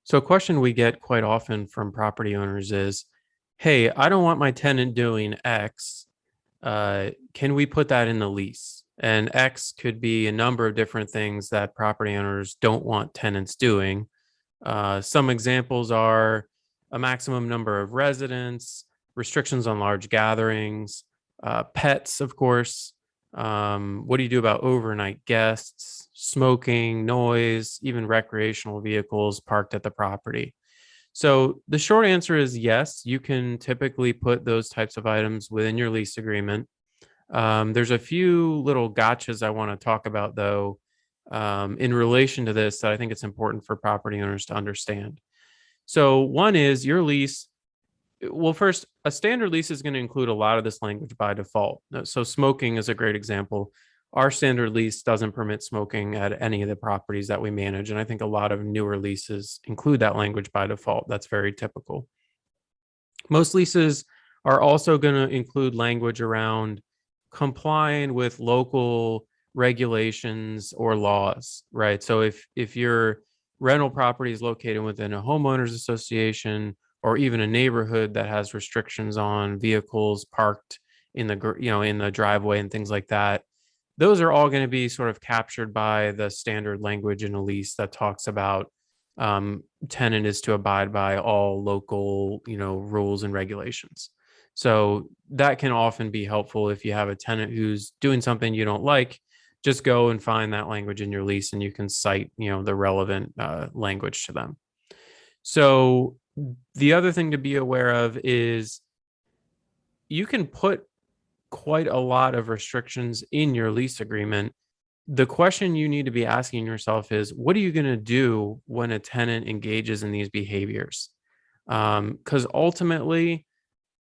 So a question we get quite often from property owners is, hey, I don't want my tenant doing X. Can we put that in the lease? And X could be a number of different things that property owners don't want tenants doing. Some examples are a maximum number of residents, restrictions on large gatherings, pets, of course. What do you do about overnight guests, smoking, noise, even recreational vehicles parked at the property? So the short answer is yes, you can typically put those types of items within your lease agreement. There's a few little gotchas I want to talk about, though, in relation to this that I think it's important for property owners to understand. So, one is your lease. Well, first, a standard lease is going to include a lot of this language by default. So, smoking is a great example. Our standard lease doesn't permit smoking at any of the properties that we manage. And I think a lot of newer leases include that language by default. That's very typical. Most leases are also going to include language around complying with local regulations or laws, right? So if your rental property is located within a homeowners association or even a neighborhood that has restrictions on vehicles parked in the driveway and things like that, those are all going to be sort of captured by the standard language in a lease that talks about tenant is to abide by all local, rules and regulations. So that can often be helpful if you have a tenant who's doing something you don't like. Just go and find that language in your lease, and you can cite, the relevant language to them. So the other thing to be aware of is you can put quite a lot of restrictions in your lease agreement. The question you need to be asking yourself is, what are you going to do when a tenant engages in these behaviors? Because ultimately,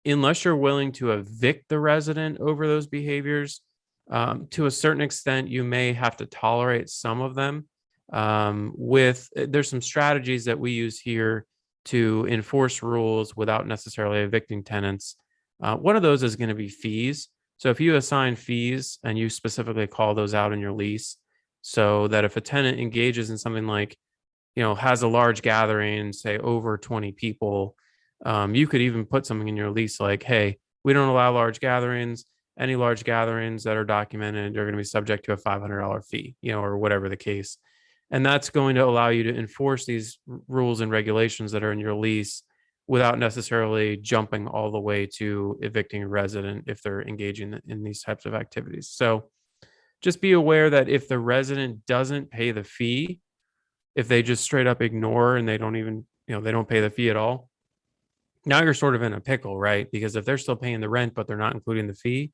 unless you're willing to evict the resident over those behaviors, to a certain extent, you may have to tolerate some of them. There's some strategies that we use here to enforce rules without necessarily evicting tenants. One of those is going to be fees. So if you assign fees and you specifically call those out in your lease, so that if a tenant engages in something like, has a large gathering, say over 20 people, you could even put something in your lease like, hey, we don't allow large gatherings. Any large gatherings that are documented are going to be subject to a $500 fee, or whatever the case. And that's going to allow you to enforce these rules and regulations that are in your lease without necessarily jumping all the way to evicting a resident if they're engaging in these types of activities. So just be aware that if the resident doesn't pay the fee, if they just straight up ignore and they don't even, they don't pay the fee at all, now you're sort of in a pickle, right? Because if they're still paying the rent, but they're not including the fee,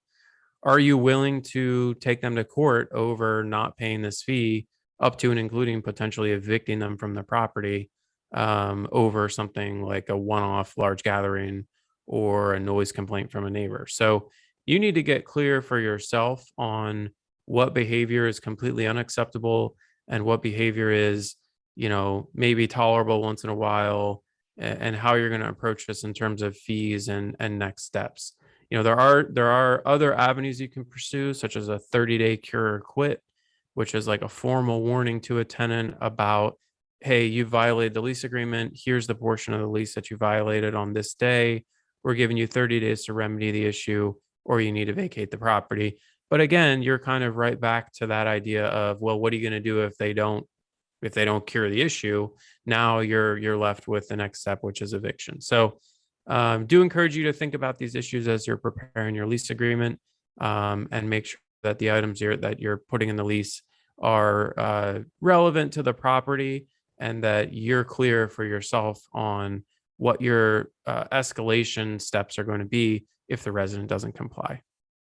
are you willing to take them to court over not paying this fee up to and including potentially evicting them from the property over something like a one-off large gathering or a noise complaint from a neighbor? So you need to get clear for yourself on what behavior is completely unacceptable and what behavior is, maybe tolerable once in a while, and how you're going to approach this in terms of fees and next steps. There are other avenues you can pursue, such as a 30-day cure or quit, which is like a formal warning to a tenant about, hey, you violated the lease agreement. Here's the portion of the lease that you violated on this day. We're giving you 30 days to remedy the issue, or you need to vacate the property. But again, you're kind of right back to that idea of, well, what are you going to do if they don't cure the issue? Now you're left with the next step, which is eviction. So do encourage you to think about these issues as you're preparing your lease agreement, and make sure that the items that you're putting in the lease are relevant to the property, and that you're clear for yourself on what your escalation steps are going to be if the resident doesn't comply.